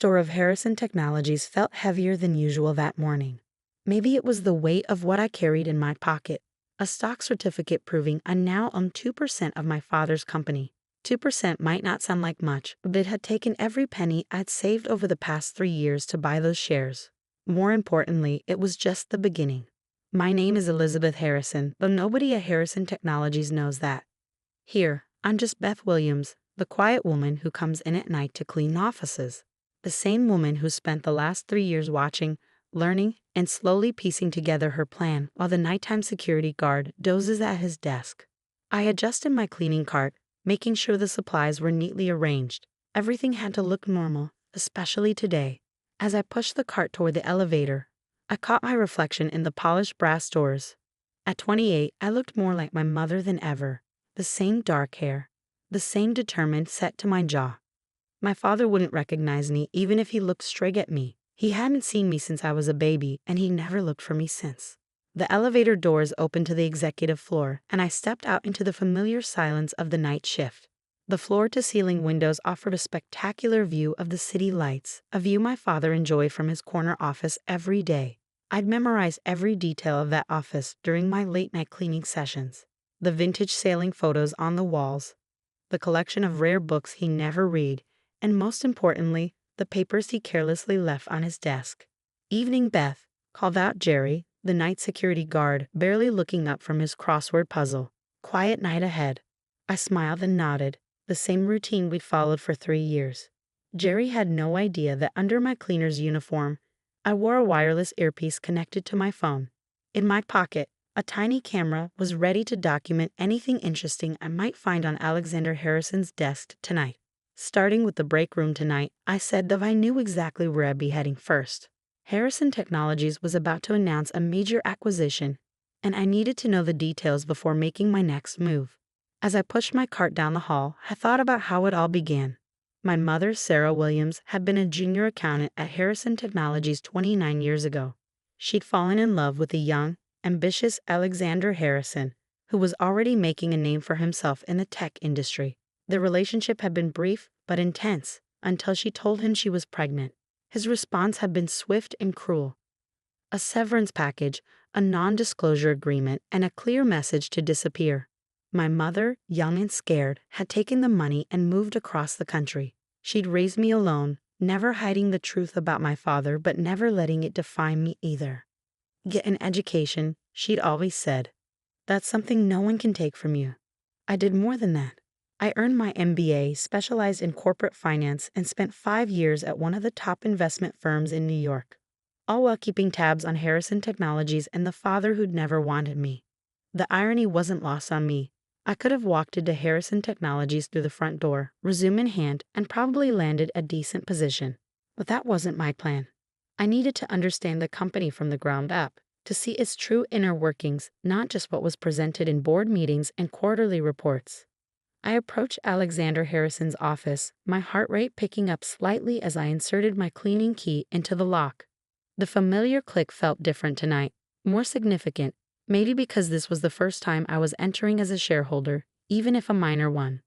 Door of Harrison Technologies felt heavier than usual that morning. Maybe it was the weight of what I carried in my pocket. A stock certificate proving I now own 2% of my father's company. 2% might not sound like much, but it had taken every penny I'd saved over the past 3 years to buy those shares. More importantly, it was just the beginning. My name is Elizabeth Harrison, but nobody at Harrison Technologies knows that. Here, I'm just Beth Williams, the quiet woman who comes in at night to clean offices. The same woman who spent the last 3 years watching, learning, and slowly piecing together her plan while the nighttime security guard dozes at his desk. I adjusted my cleaning cart, making sure the supplies were neatly arranged. Everything had to look normal, especially today. As I pushed the cart toward the elevator, I caught my reflection in the polished brass doors. At 28, I looked more like my mother than ever. The same dark hair, the same determined set to my jaw. My father wouldn't recognize me even if he looked straight at me. He hadn't seen me since I was a baby, and he never looked for me since. The elevator doors opened to the executive floor, and I stepped out into the familiar silence of the night shift. The floor-to-ceiling windows offered a spectacular view of the city lights, a view my father enjoyed from his corner office every day. I'd memorized every detail of that office during my late-night cleaning sessions. The vintage sailing photos on the walls, the collection of rare books he never read, and most importantly, the papers he carelessly left on his desk. "Evening, Beth," called out Jerry, the night security guard, barely looking up from his crossword puzzle. "Quiet night ahead." I smiled and nodded, the same routine we'd followed for 3 years. Jerry had no idea that under my cleaner's uniform, I wore a wireless earpiece connected to my phone. In my pocket, a tiny camera was ready to document anything interesting I might find on Alexander Harrison's desk tonight. Starting with the break room tonight, I said that I knew exactly where I'd be heading first. Harrison Technologies was about to announce a major acquisition, and I needed to know the details before making my next move. As I pushed my cart down the hall, I thought about how it all began. My mother, Sarah Williams, had been a junior accountant at Harrison Technologies 29 years ago. She'd fallen in love with the young, ambitious Alexander Harrison, who was already making a name for himself in the tech industry. The relationship had been brief but intense until she told him she was pregnant. His response had been swift and cruel. A severance package, a non-disclosure agreement, and a clear message to disappear. My mother, young and scared, had taken the money and moved across the country. She'd raised me alone, never hiding the truth about my father but never letting it define me either. "Get an education," she'd always said. "That's something no one can take from you." I did more than that. I earned my MBA, specialized in corporate finance, and spent 5 years at one of the top investment firms in New York, all while keeping tabs on Harrison Technologies and the father who'd never wanted me. The irony wasn't lost on me. I could have walked into Harrison Technologies through the front door, resume in hand, and probably landed a decent position. But that wasn't my plan. I needed to understand the company from the ground up, to see its true inner workings, not just what was presented in board meetings and quarterly reports. I approached Alexander Harrison's office, my heart rate picking up slightly as I inserted my cleaning key into the lock. The familiar click felt different tonight, more significant, maybe because this was the first time I was entering as a shareholder, even if a minor one.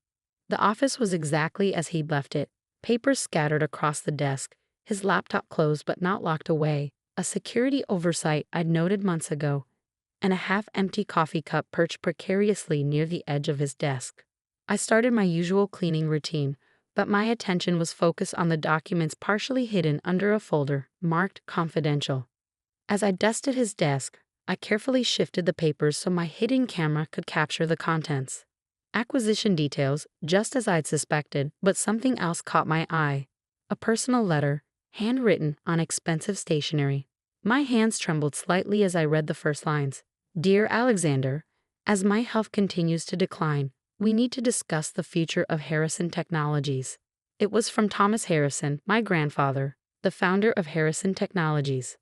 The office was exactly as he'd left it, papers scattered across the desk, his laptop closed but not locked away, a security oversight I'd noted months ago, and a half-empty coffee cup perched precariously near the edge of his desk. I started my usual cleaning routine, but my attention was focused on the documents partially hidden under a folder marked confidential. As I dusted his desk, I carefully shifted the papers so my hidden camera could capture the contents. Acquisition details, just as I'd suspected, but something else caught my eye. A personal letter, handwritten on expensive stationery. My hands trembled slightly as I read the first lines. "Dear Alexander, as my health continues to decline, we need to discuss the future of Harrison Technologies." It was from Thomas Harrison, my grandfather, the founder of Harrison Technologies.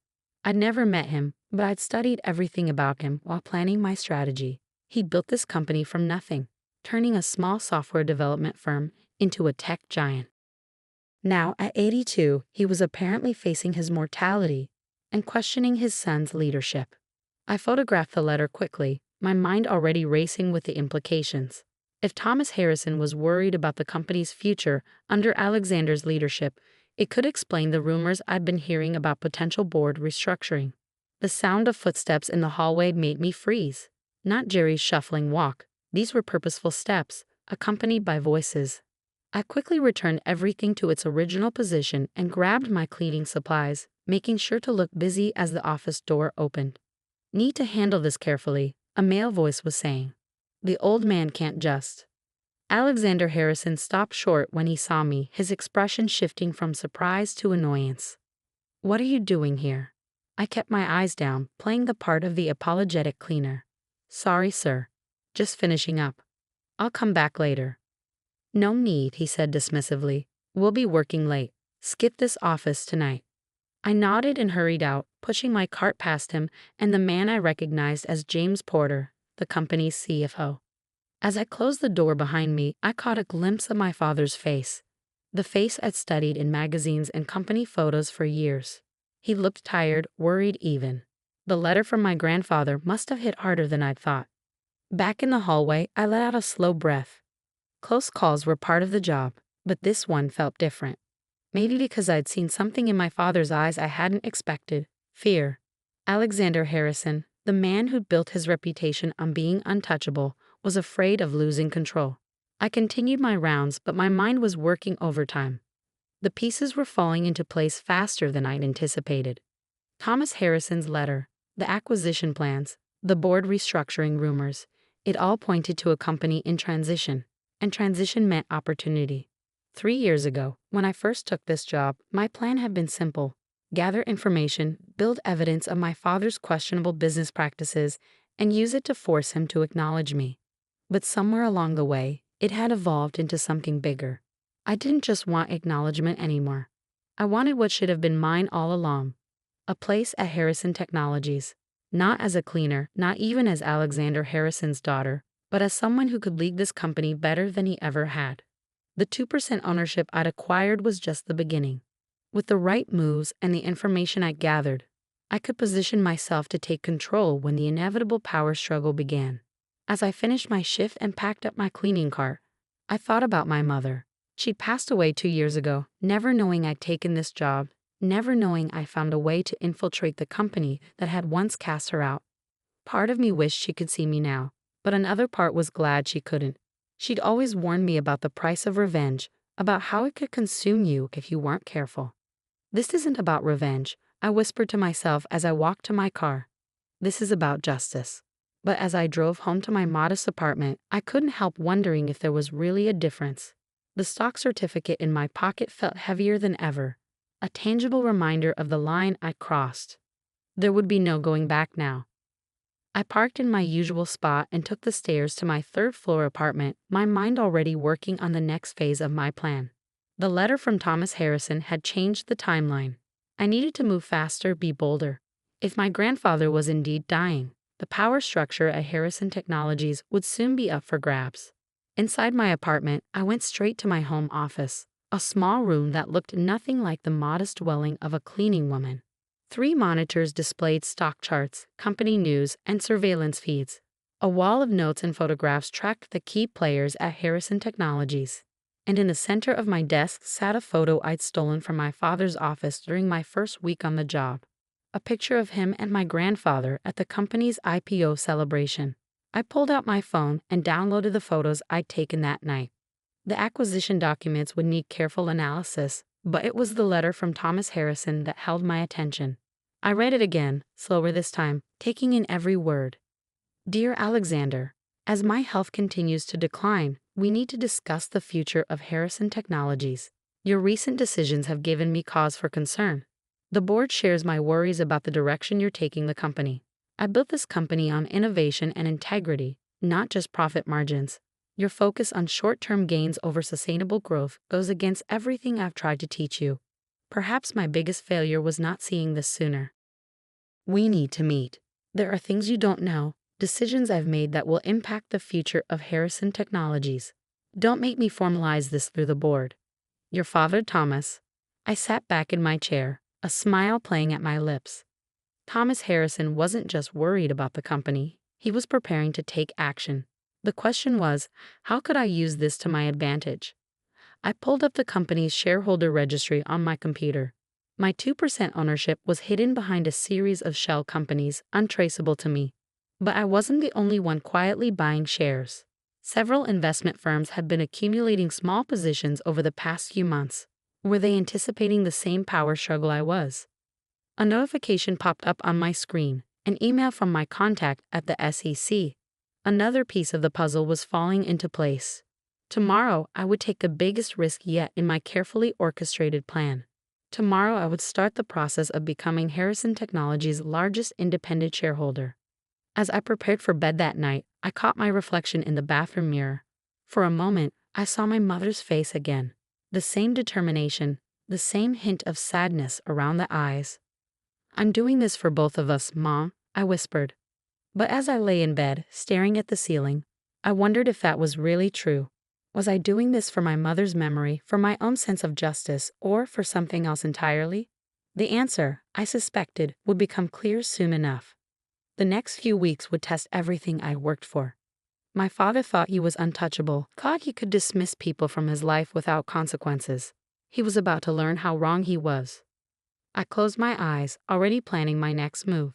I'd never met him, but I'd studied everything about him while planning my strategy. He built this company from nothing, turning a small software development firm into a tech giant. Now, at 82, he was apparently facing his mortality and questioning his son's leadership. I photographed the letter quickly, my mind already racing with the implications. If Thomas Harrison was worried about the company's future under Alexander's leadership, It could explain the rumors I'd been hearing about potential board restructuring. The sound of footsteps in the hallway made me freeze. Not Jerry's shuffling walk. These were purposeful steps, accompanied by voices. I quickly returned everything to its original position and grabbed my cleaning supplies, making sure to look busy as the office door opened. Need to handle this carefully, a male voice was saying. The old man can't just. Alexander Harrison stopped short when he saw me, his expression shifting from surprise to annoyance. What are you doing here? I kept my eyes down, playing the part of the apologetic cleaner. Sorry, sir. Just finishing up. I'll come back later. No need, he said dismissively. We'll be working late. Skip this office tonight. I nodded and hurried out, pushing my cart past him and the man I recognized as James Porter, the company's CFO. As I closed the door behind me, I caught a glimpse of my father's face. The face I'd studied in magazines and company photos for years. He looked tired, worried even. The letter from my grandfather must have hit harder than I'd thought. Back in the hallway, I let out a slow breath. Close calls were part of the job, but this one felt different. Maybe because I'd seen something in my father's eyes I hadn't expected. Fear. Alexander Harrison, the man who'd built his reputation on being untouchable, was afraid of losing control. I continued my rounds, but my mind was working overtime. The pieces were falling into place faster than I'd anticipated. Thomas Harrison's letter, the acquisition plans, the board restructuring rumors, it all pointed to a company in transition, and transition meant opportunity. 3 years ago, when I first took this job, my plan had been simple: gather information, build evidence of my father's questionable business practices, and use it to force him to acknowledge me. But somewhere along the way, it had evolved into something bigger. I didn't just want acknowledgement anymore. I wanted what should have been mine all along: a place at Harrison Technologies. Not as a cleaner, not even as Alexander Harrison's daughter, but as someone who could lead this company better than he ever had. The 2% ownership I'd acquired was just the beginning. With the right moves and the information I gathered, I could position myself to take control when the inevitable power struggle began. As I finished my shift and packed up my cleaning cart, I thought about my mother. She'd passed away 2 years ago, never knowing I'd taken this job, never knowing I found a way to infiltrate the company that had once cast her out. Part of me wished she could see me now, but another part was glad she couldn't. She'd always warned me about the price of revenge, about how it could consume you if you weren't careful. This isn't about revenge, I whispered to myself as I walked to my car. This is about justice. But as I drove home to my modest apartment, I couldn't help wondering if there was really a difference. The stock certificate in my pocket felt heavier than ever, a tangible reminder of the line I'd crossed. There would be no going back now. I parked in my usual spot and took the stairs to my third-floor apartment, my mind already working on the next phase of my plan. The letter from Thomas Harrison had changed the timeline. I needed to move faster, be bolder. If my grandfather was indeed dying, the power structure at Harrison Technologies would soon be up for grabs. Inside my apartment, I went straight to my home office, a small room that looked nothing like the modest dwelling of a cleaning woman. 3 monitors displayed stock charts, company news, and surveillance feeds. A wall of notes and photographs tracked the key players at Harrison Technologies. And in the center of my desk sat a photo I'd stolen from my father's office during my first week on the job. A picture of him and my grandfather at the company's IPO celebration. I pulled out my phone and downloaded the photos I'd taken that night. The acquisition documents would need careful analysis, but it was the letter from Thomas Harrison that held my attention. I read it again, slower this time, taking in every word. Dear Alexander, as my health continues to decline, we need to discuss the future of Harrison Technologies. Your recent decisions have given me cause for concern. The board shares my worries about the direction you're taking the company. I built this company on innovation and integrity, not just profit margins. Your focus on short-term gains over sustainable growth goes against everything I've tried to teach you. Perhaps my biggest failure was not seeing this sooner. We need to meet. There are things you don't know, decisions I've made that will impact the future of Harrison Technologies. Don't make me formalize this through the board. Your father, Thomas. I sat back in my chair, a smile playing at my lips. Thomas Harrison wasn't just worried about the company, he was preparing to take action. The question was, how could I use this to my advantage? I pulled up the company's shareholder registry on my computer. My 2% ownership was hidden behind a series of shell companies untraceable to me. But I wasn't the only one quietly buying shares. Several investment firms had been accumulating small positions over the past few months. Were they anticipating the same power struggle I was? A notification popped up on my screen, an email from my contact at the SEC. Another piece of the puzzle was falling into place. Tomorrow, I would take the biggest risk yet in my carefully orchestrated plan. Tomorrow, I would start the process of becoming Harrison Technologies' largest independent shareholder. As I prepared for bed that night, I caught my reflection in the bathroom mirror. For a moment, I saw my mother's face again. The same determination, the same hint of sadness around the eyes. "I'm doing this for both of us, Mom," I whispered. But as I lay in bed, staring at the ceiling, I wondered if that was really true. Was I doing this for my mother's memory, for my own sense of justice, or for something else entirely? The answer, I suspected, would become clear soon enough. The next few weeks would test everything I worked for. My father thought he was untouchable, thought he could dismiss people from his life without consequences. He was about to learn how wrong he was. I closed my eyes, already planning my next move.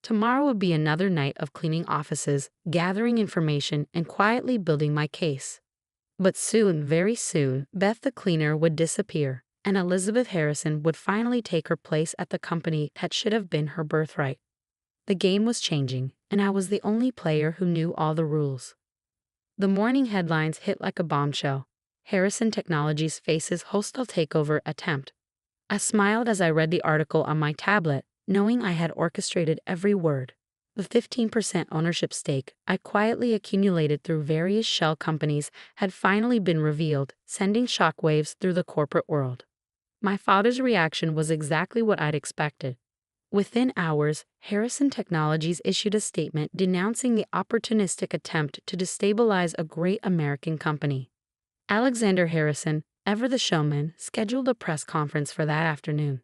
Tomorrow would be another night of cleaning offices, gathering information, and quietly building my case. But soon, very soon, Beth the cleaner would disappear, and Elizabeth Harrison would finally take her place at the company that should have been her birthright. The game was changing, and I was the only player who knew all the rules. The morning headlines hit like a bombshell. Harrison Technologies faces hostile takeover attempt. I smiled as I read the article on my tablet, knowing I had orchestrated every word. The 15% ownership stake I quietly accumulated through various shell companies had finally been revealed, sending shockwaves through the corporate world. My father's reaction was exactly what I'd expected. Within hours, Harrison Technologies issued a statement denouncing the opportunistic attempt to destabilize a great American company. Alexander Harrison, ever the showman, scheduled a press conference for that afternoon.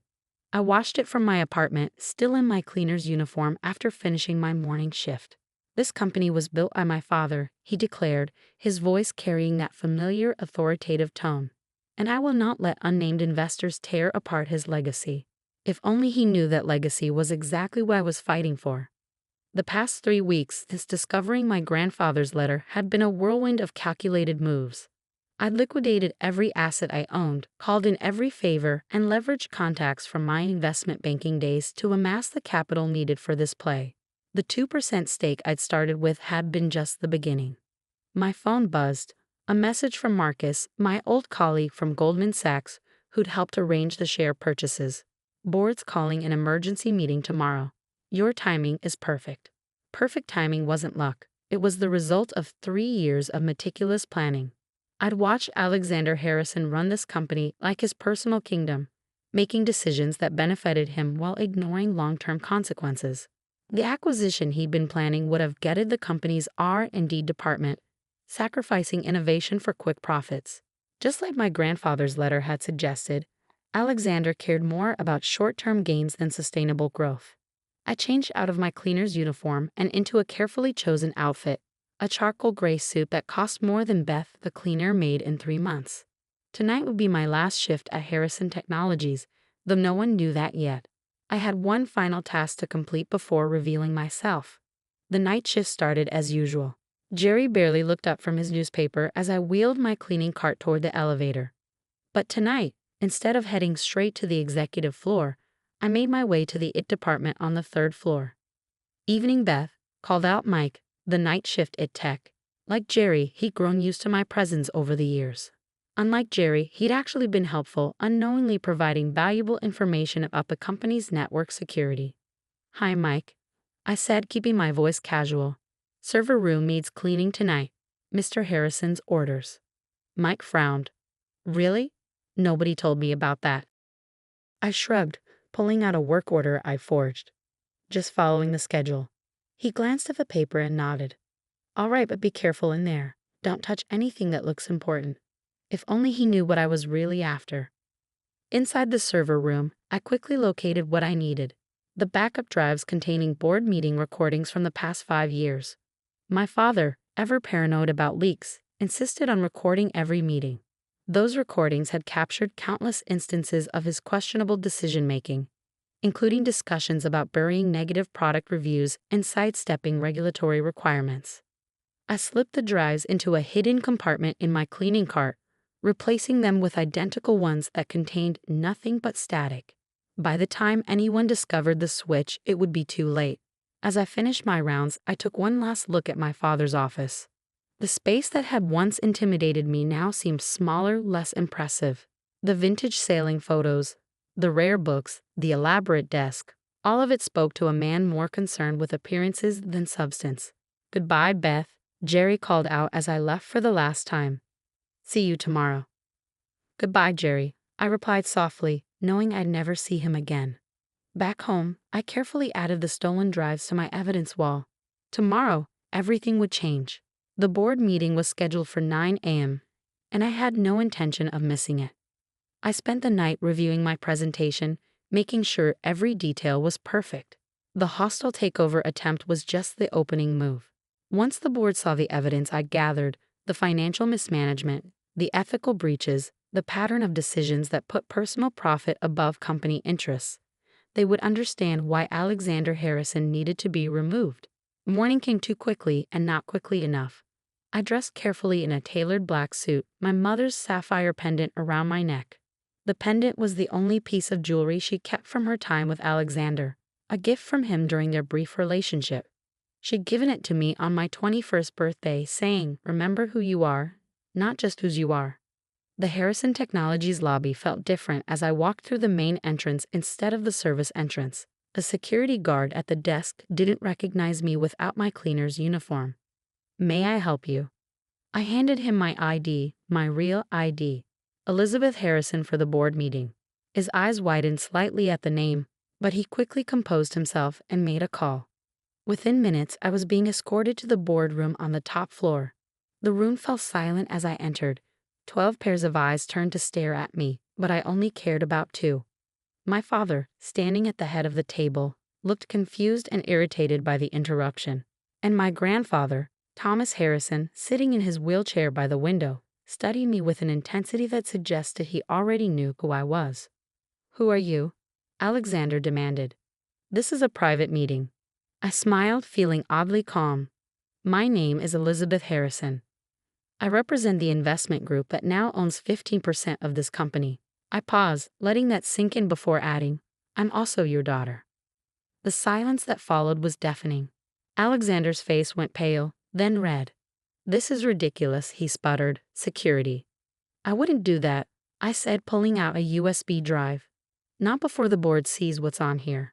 I watched it from my apartment, still in my cleaner's uniform after finishing my morning shift. "This company was built by my father," he declared, his voice carrying that familiar authoritative tone. "And I will not let unnamed investors tear apart his legacy." If only he knew that legacy was exactly what I was fighting for. The past 3 weeks since discovering my grandfather's letter had been a whirlwind of calculated moves. I'd liquidated every asset I owned, called in every favor, and leveraged contacts from my investment banking days to amass the capital needed for this play. The 2% stake I'd started with had been just the beginning. My phone buzzed. A message from Marcus, my old colleague from Goldman Sachs, who'd helped arrange the share purchases. "Board's calling an emergency meeting tomorrow. Your timing is perfect." Perfect timing wasn't luck. It was the result of 3 years of meticulous planning. I'd watched Alexander Harrison run this company like his personal kingdom, making decisions that benefited him while ignoring long-term consequences. The acquisition he'd been planning would have gutted the company's R&D department, sacrificing innovation for quick profits. Just like my grandfather's letter had suggested, Alexander cared more about short-term gains than sustainable growth. I changed out of my cleaner's uniform and into a carefully chosen outfit, a charcoal gray suit that cost more than Beth the cleaner made in 3 months. Tonight would be my last shift at Harrison Technologies, though no one knew that yet. I had one final task to complete before revealing myself. The night shift started as usual. Jerry barely looked up from his newspaper as I wheeled my cleaning cart toward the elevator. But tonight, instead of heading straight to the executive floor, I made my way to the IT department on the 3rd floor. "Evening, Beth," called out Mike, the night shift IT tech. Like Jerry, he'd grown used to my presence over the years. Unlike Jerry, he'd actually been helpful, unknowingly providing valuable information about the company's network security. "Hi, Mike," I said, keeping my voice casual. "Server room needs cleaning tonight. Mr. Harrison's orders." Mike frowned. "Really? Nobody told me about that." I shrugged, pulling out a work order I forged. "Just following the schedule." He glanced at the paper and nodded. "All right, but be careful in there. Don't touch anything that looks important." If only he knew what I was really after. Inside the server room, I quickly located what I needed: the backup drives containing board meeting recordings from the past 5 years. My father, ever paranoid about leaks, insisted on recording every meeting. Those recordings had captured countless instances of his questionable decision-making, including discussions about burying negative product reviews and sidestepping regulatory requirements. I slipped the drives into a hidden compartment in my cleaning cart, replacing them with identical ones that contained nothing but static. By the time anyone discovered the switch, it would be too late. As I finished my rounds, I took one last look at my father's office. The space that had once intimidated me now seemed smaller, less impressive. The vintage sailing photos, the rare books, the elaborate desk, all of it spoke to a man more concerned with appearances than substance. "Goodbye, Beth," Jerry called out as I left for the last time. "See you tomorrow." "Goodbye, Jerry," I replied softly, knowing I'd never see him again. Back home, I carefully added the stolen drives to my evidence wall. Tomorrow, everything would change. The board meeting was scheduled for 9 a.m., and I had no intention of missing it. I spent the night reviewing my presentation, making sure every detail was perfect. The hostile takeover attempt was just the opening move. Once the board saw the evidence I gathered, the financial mismanagement, the ethical breaches, the pattern of decisions that put personal profit above company interests, they would understand why Alexander Harrison needed to be removed. Morning came too quickly and not quickly enough. I dressed carefully in a tailored black suit, my mother's sapphire pendant around my neck. The pendant was the only piece of jewelry she kept from her time with Alexander, a gift from him during their brief relationship. She'd given it to me on my 21st birthday, saying, "Remember who you are, not just whose you are." The Harrison Technologies lobby felt different as I walked through the main entrance instead of the service entrance. The security guard at the desk didn't recognize me without my cleaner's uniform. "May I help you?" I handed him my ID, my real ID. Elizabeth Harrison for the board meeting. His eyes widened slightly at the name, but he quickly composed himself and made a call. Within minutes, I was being escorted to the boardroom on the top floor. The room fell silent as I entered. 12 pairs of eyes turned to stare at me, but I only cared about 2. My father, standing at the head of the table, looked confused and irritated by the interruption. And my grandfather, Thomas Harrison, sitting in his wheelchair by the window, studied me with an intensity that suggested he already knew who I was. "Who are you?" Alexander demanded. "This is a private meeting." I smiled, feeling oddly calm. "My name is Elizabeth Harrison. I represent the investment group that now owns 15% of this company." I paused, letting that sink in before adding, "I'm also your daughter." The silence that followed was deafening. Alexander's face went pale, then red. "This is ridiculous," he sputtered. "Security." "I wouldn't do that," I said, pulling out a USB drive. "Not before the board sees what's on here."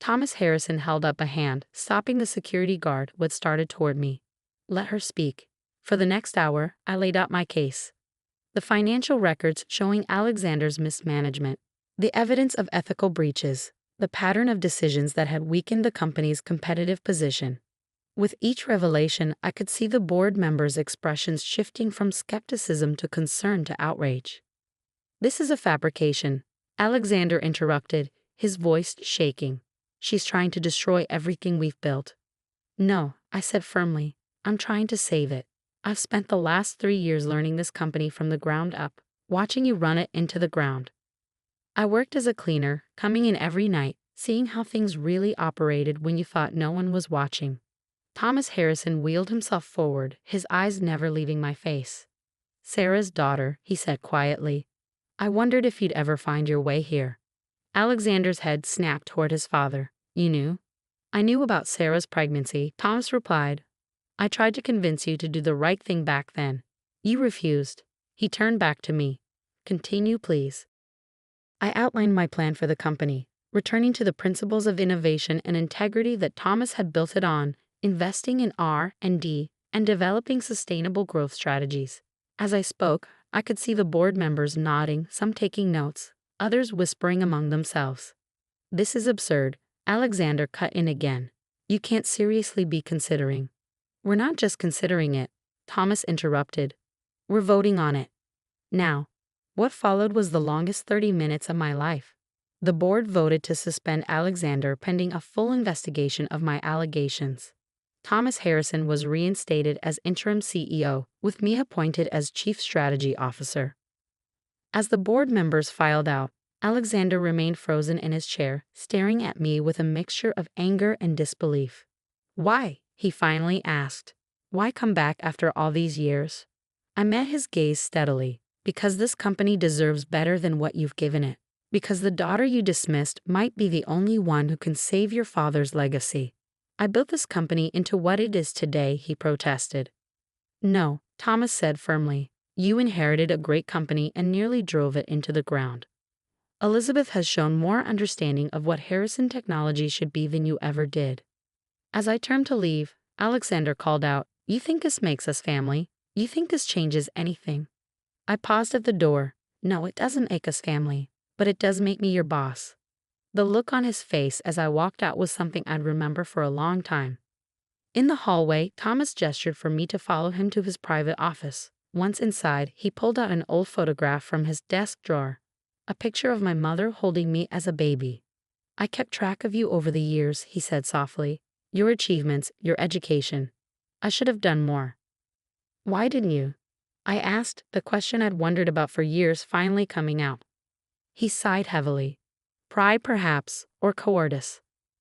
Thomas Harrison held up a hand, stopping the security guard who had started toward me. "Let her speak." For the next hour, I laid out my case. The financial records showing Alexander's mismanagement, the evidence of ethical breaches, the pattern of decisions that had weakened the company's competitive position. With each revelation, I could see the board members' expressions shifting from skepticism to concern to outrage. "This is a fabrication," Alexander interrupted, his voice shaking. "She's trying to destroy everything we've built." "No," I said firmly. "I'm trying to save it. I've spent the last 3 years learning this company from the ground up, watching you run it into the ground. I worked as a cleaner, coming in every night, seeing how things really operated when you thought no one was watching." Thomas Harrison wheeled himself forward, his eyes never leaving my face. "Sarah's daughter," he said quietly. "I wondered if you'd ever find your way here." Alexander's head snapped toward his father. "You knew?" "I knew about Sarah's pregnancy," Thomas replied. "I tried to convince you to do the right thing back then. You refused." He turned back to me. "Continue, please." I outlined my plan for the company, returning to the principles of innovation and integrity that Thomas had built it on, investing in R&D, and developing sustainable growth strategies. As I spoke, I could see the board members nodding, some taking notes, others whispering among themselves. "This is absurd," Alexander cut in again. "You can't seriously be considering." "We're not just considering it," Thomas interrupted. "We're voting on it." Now, what followed was the longest 30 minutes of my life. The board voted to suspend Alexander pending a full investigation of my allegations. Thomas Harrison was reinstated as interim CEO, with me appointed as Chief Strategy Officer. As the board members filed out, Alexander remained frozen in his chair, staring at me with a mixture of anger and disbelief. "Why?" he finally asked. "Why come back after all these years?" I met his gaze steadily. "Because this company deserves better than what you've given it. Because the daughter you dismissed might be the only one who can save your father's legacy. I built this company into what it is today," he protested. "No," Thomas said firmly. "You inherited a great company and nearly drove it into the ground. Elizabeth has shown more understanding of what Harrison Technologies should be than you ever did." As I turned to leave, Alexander called out, "You think this makes us family? You think this changes anything?" I paused at the door. "No, it doesn't make us family, but it does make me your boss." The look on his face as I walked out was something I'd remember for a long time. In the hallway, Thomas gestured for me to follow him to his private office. Once inside, he pulled out an old photograph from his desk drawer, a picture of my mother holding me as a baby. "I kept track of you over the years," he said softly. "Your achievements, your education. I should have done more." "Why didn't you?" I asked, the question I'd wondered about for years finally coming out. He sighed heavily. "Pride, perhaps, or cowardice.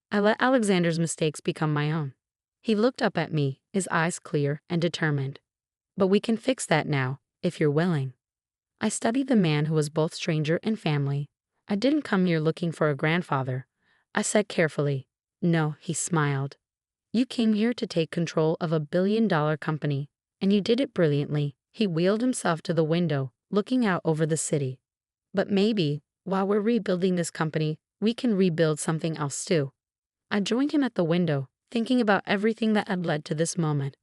I let Alexander's mistakes become my own." He looked up at me, his eyes clear and determined. "But we can fix that now, if you're willing." I studied the man who was both stranger and family. "I didn't come here looking for a grandfather," I said carefully. "No," he smiled. "You came here to take control of a billion-dollar company, and you did it brilliantly." He wheeled himself to the window, looking out over the city. "But maybe, while we're rebuilding this company, we can rebuild something else too." I joined him at the window, thinking about everything that had led to this moment.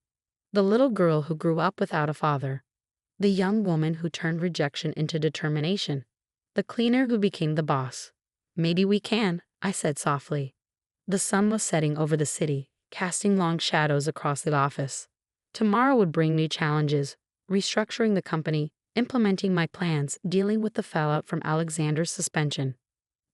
The little girl who grew up without a father. The young woman who turned rejection into determination. The cleaner who became the boss. "Maybe we can," I said softly. The sun was setting over the city, casting long shadows across the office. Tomorrow would bring new challenges, restructuring the company, implementing my plans, dealing with the fallout from Alexander's suspension.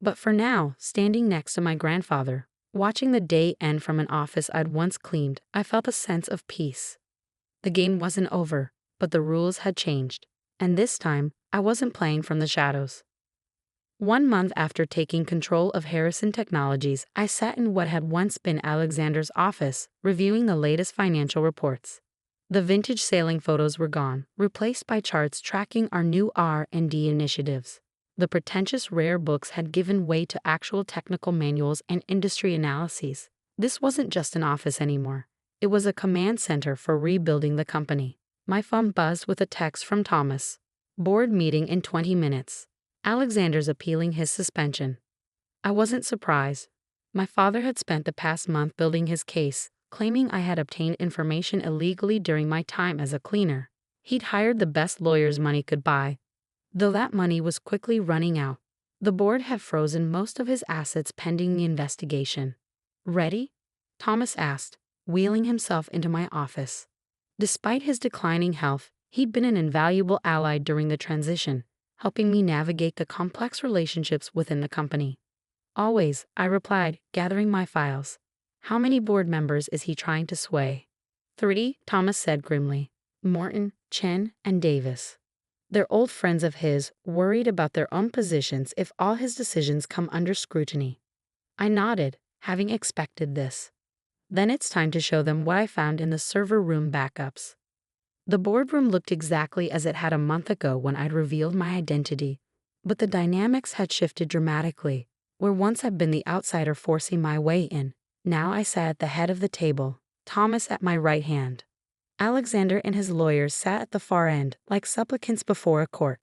But for now, standing next to my grandfather, watching the day end from an office I'd once cleaned, I felt a sense of peace. The game wasn't over, but the rules had changed, and this time, I wasn't playing from the shadows. 1 month after taking control of Harrison Technologies, I sat in what had once been Alexander's office, reviewing the latest financial reports. The vintage sailing photos were gone, replaced by charts tracking our new R&D initiatives. The pretentious rare books had given way to actual technical manuals and industry analyses. This wasn't just an office anymore. It was a command center for rebuilding the company. My phone buzzed with a text from Thomas. "Board meeting in 20 minutes. Alexander's appealing his suspension." I wasn't surprised. My father had spent the past month building his case, claiming I had obtained information illegally during my time as a cleaner. He'd hired the best lawyers money could buy. Though that money was quickly running out, the board had frozen most of his assets pending the investigation. "Ready?" Thomas asked, wheeling himself into my office. Despite his declining health, he'd been an invaluable ally during the transition, helping me navigate the complex relationships within the company. "Always," I replied, gathering my files. "How many board members is he trying to sway?" 3, Thomas said grimly. "Morton, Chen, and Davis. They're old friends of his, worried about their own positions if all his decisions come under scrutiny." I nodded, having expected this. "Then it's time to show them what I found in the server room backups." The boardroom looked exactly as it had a month ago when I'd revealed my identity, but the dynamics had shifted dramatically. Where once I'd been the outsider forcing my way in, now I sat at the head of the table, Thomas at my right hand. Alexander and his lawyers sat at the far end, like supplicants before a court.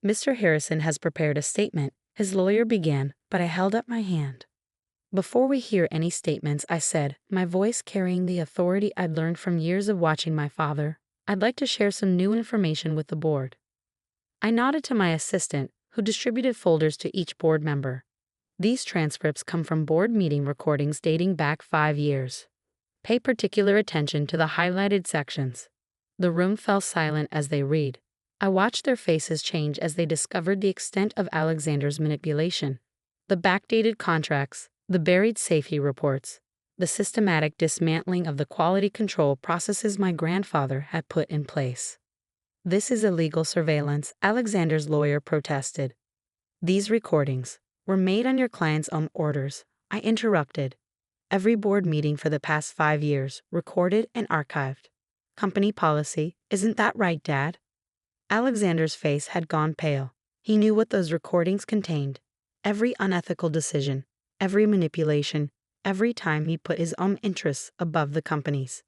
"Mr. Harrison has prepared a statement," his lawyer began, but I held up my hand. "Before we hear any statements," I said, my voice carrying the authority I'd learned from years of watching my father, "I'd like to share some new information with the board." I nodded to my assistant, who distributed folders to each board member. "These transcripts come from board meeting recordings dating back 5 years. Pay particular attention to the highlighted sections." The room fell silent as they read. I watched their faces change as they discovered the extent of Alexander's manipulation. The backdated contracts, the buried safety reports, the systematic dismantling of the quality control processes my grandfather had put in place. This is illegal surveillance, Alexander's lawyer protested. These recordings were made on your client's own orders. I interrupted. Every board meeting for the past 5 years, recorded and archived. Company policy, isn't that right, Dad? Alexander's face had gone pale. He knew what those recordings contained. Every unethical decision, every manipulation, every time he put his own interests above the company's.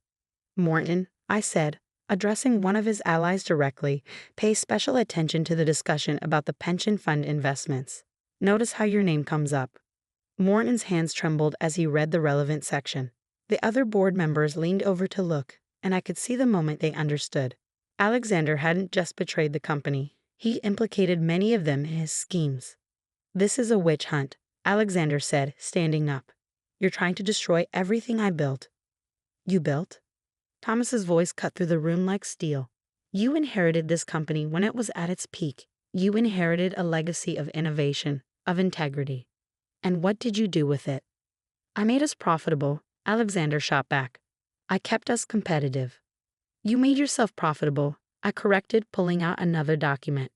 Morton, I said, addressing one of his allies directly, pay special attention to the discussion about the pension fund investments. Notice how your name comes up. Morton's hands trembled as he read the relevant section. The other board members leaned over to look, and I could see the moment they understood. Alexander hadn't just betrayed the company. He implicated many of them in his schemes. This is a witch hunt, Alexander said, standing up. You're trying to destroy everything I built. You built? Thomas's voice cut through the room like steel. You inherited this company when it was at its peak. You inherited a legacy of innovation, of integrity. And what did you do with it? I made us profitable, Alexander shot back. I kept us competitive. You made yourself profitable, I corrected, pulling out another document.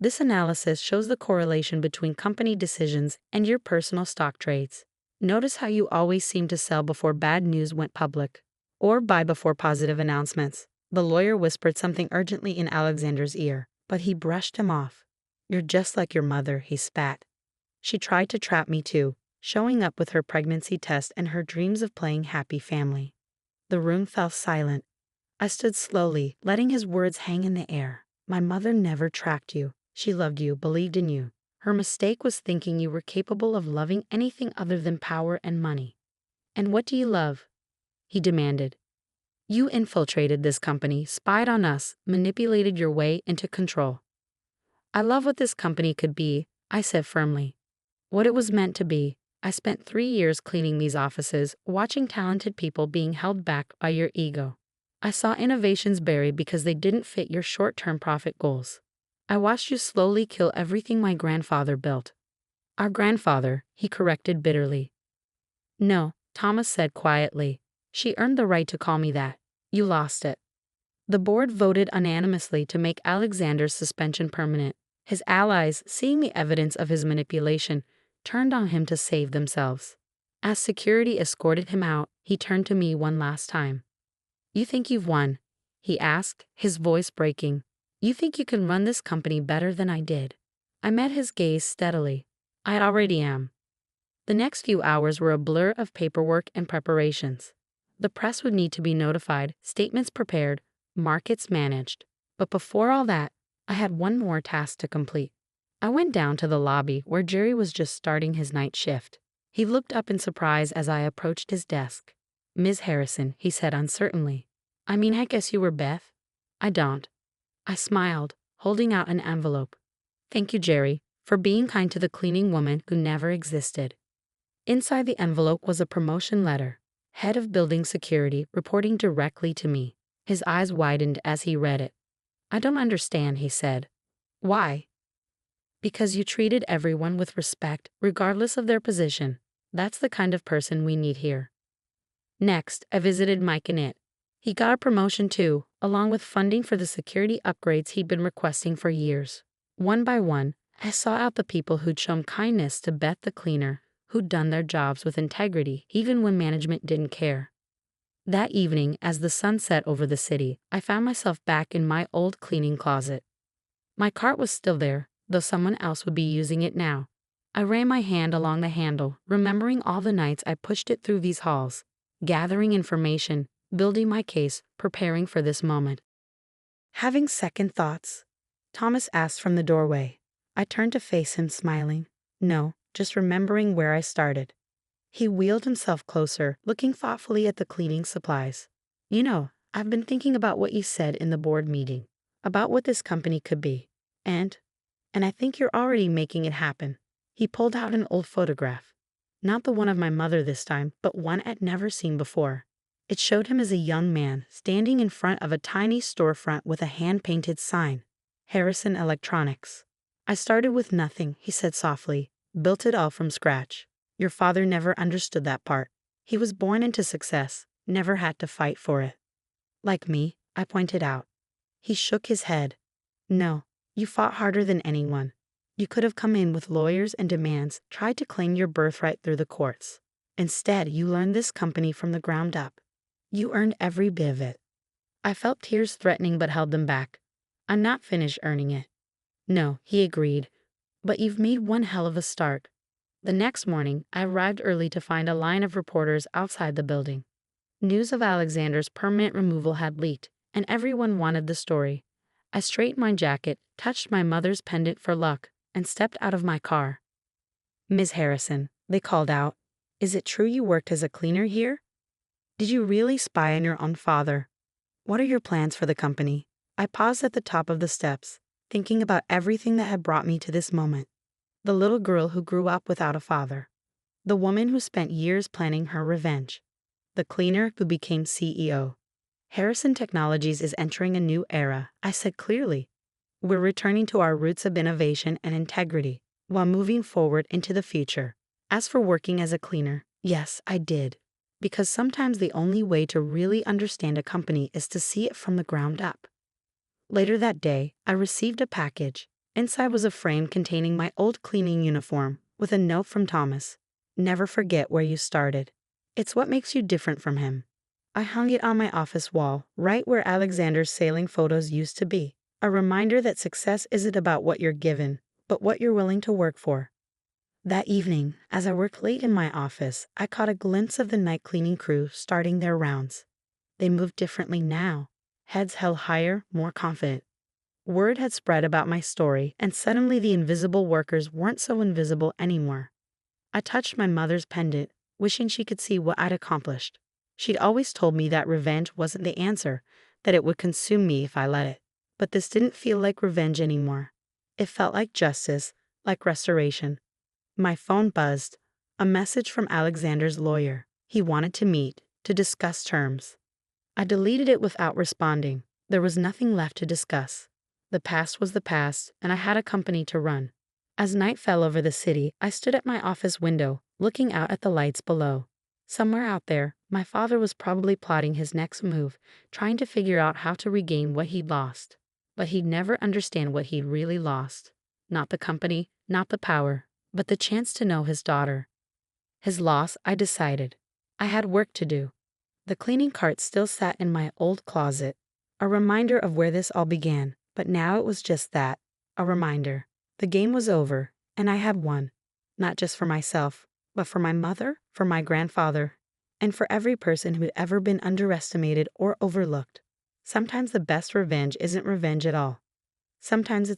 This analysis shows the correlation between company decisions and your personal stock trades. Notice how you always seem to sell before bad news went public, or buy before positive announcements. The lawyer whispered something urgently in Alexander's ear, but he brushed him off. You're just like your mother, he spat. She tried to trap me too, showing up with her pregnancy test and her dreams of playing happy family. The room fell silent. I stood slowly, letting his words hang in the air. My mother never tracked you. She loved you, believed in you. Her mistake was thinking you were capable of loving anything other than power and money. And what do you love? He demanded. You infiltrated this company, spied on us, manipulated your way into control. I love what this company could be, I said firmly. What it was meant to be. I spent 3 years cleaning these offices, watching talented people being held back by your ego. I saw innovations buried because they didn't fit your short-term profit goals. I watched you slowly kill everything my grandfather built. Our grandfather, he corrected bitterly. No, Thomas said quietly. She earned the right to call me that. You lost it. The board voted unanimously to make Alexander's suspension permanent. His allies, seeing the evidence of his manipulation, turned on him to save themselves. As security escorted him out, he turned to me one last time. You think you've won? He asked, his voice breaking. You think you can run this company better than I did? I met his gaze steadily. I already am. The next few hours were a blur of paperwork and preparations. The press would need to be notified, statements prepared, markets managed. But before all that, I had one more task to complete. I went down to the lobby where Jerry was just starting his night shift. He looked up in surprise as I approached his desk. Ms. Harrison, he said uncertainly. I guess you were Beth? I don't. I smiled, holding out an envelope. Thank you, Jerry, for being kind to the cleaning woman who never existed. Inside the envelope was a promotion letter. Head of Building Security reporting directly to me. His eyes widened as he read it. I don't understand, he said. Why? Because you treated everyone with respect, regardless of their position. That's the kind of person we need here. Next, I visited Mike and it. He got a promotion too, along with funding for the security upgrades he'd been requesting for years. One by one, I sought out the people who'd shown kindness to Beth the cleaner, who'd done their jobs with integrity even when management didn't care. That evening, as the sun set over the city, I found myself back in my old cleaning closet. My cart was still there, though someone else would be using it now. I ran my hand along the handle, remembering all the nights I pushed it through these halls, gathering information, building my case, preparing for this moment. Having second thoughts? Thomas asked from the doorway. I turned to face him, smiling. No, just remembering where I started. He wheeled himself closer, looking thoughtfully at the cleaning supplies. You know, I've been thinking about what you said in the board meeting, about what this company could be. And I think you're already making it happen. He pulled out an old photograph. Not the one of my mother this time, but one I'd never seen before. It showed him as a young man, standing in front of a tiny storefront with a hand-painted sign, Harrison Electronics. I started with nothing, he said softly, built it all from scratch. Your father never understood that part. He was born into success, never had to fight for it. Like me, I pointed out. He shook his head. No, you fought harder than anyone. You could have come in with lawyers and demands, tried to claim your birthright through the courts. Instead, you learned this company from the ground up. You earned every bit of it. I felt tears threatening but held them back. I'm not finished earning it. No, he agreed. But you've made one hell of a start. The next morning, I arrived early to find a line of reporters outside the building. News of Alexander's permanent removal had leaked, and everyone wanted the story. I straightened my jacket, touched my mother's pendant for luck, and stepped out of my car. Ms. Harrison, they called out, is it true you worked as a cleaner here? Did you really spy on your own father? What are your plans for the company? I paused at the top of the steps, thinking about everything that had brought me to this moment. The little girl who grew up without a father. The woman who spent years planning her revenge. The cleaner who became CEO. Harrison Technologies is entering a new era, I said clearly. We're returning to our roots of innovation and integrity, while moving forward into the future. As for working as a cleaner, yes, I did. Because sometimes the only way to really understand a company is to see it from the ground up. Later that day, I received a package. Inside was a frame containing my old cleaning uniform, with a note from Thomas. Never forget where you started. It's what makes you different from him. I hung it on my office wall, right where Alexander's sailing photos used to be. A reminder that success isn't about what you're given, but what you're willing to work for. That evening, as I worked late in my office, I caught a glimpse of the night cleaning crew starting their rounds. They moved differently now, heads held higher, more confident. Word had spread about my story, and suddenly the invisible workers weren't so invisible anymore. I touched my mother's pendant, wishing she could see what I'd accomplished. She'd always told me that revenge wasn't the answer, that it would consume me if I let it. But this didn't feel like revenge anymore. It felt like justice, like restoration. My phone buzzed. A message from Alexander's lawyer. He wanted to meet, to discuss terms. I deleted it without responding. There was nothing left to discuss. The past was the past, and I had a company to run. As night fell over the city, I stood at my office window, looking out at the lights below. Somewhere out there, my father was probably plotting his next move, trying to figure out how to regain what he'd lost. But he'd never understand what he'd really lost. Not the company, not the power, but the chance to know his daughter. His loss, I decided. I had work to do. The cleaning cart still sat in my old closet, a reminder of where this all began, but now it was just that, a reminder. The game was over, and I had won, not just for myself, but for my mother, for my grandfather, and for every person who had ever been underestimated or overlooked. Sometimes the best revenge isn't revenge at all. Sometimes it's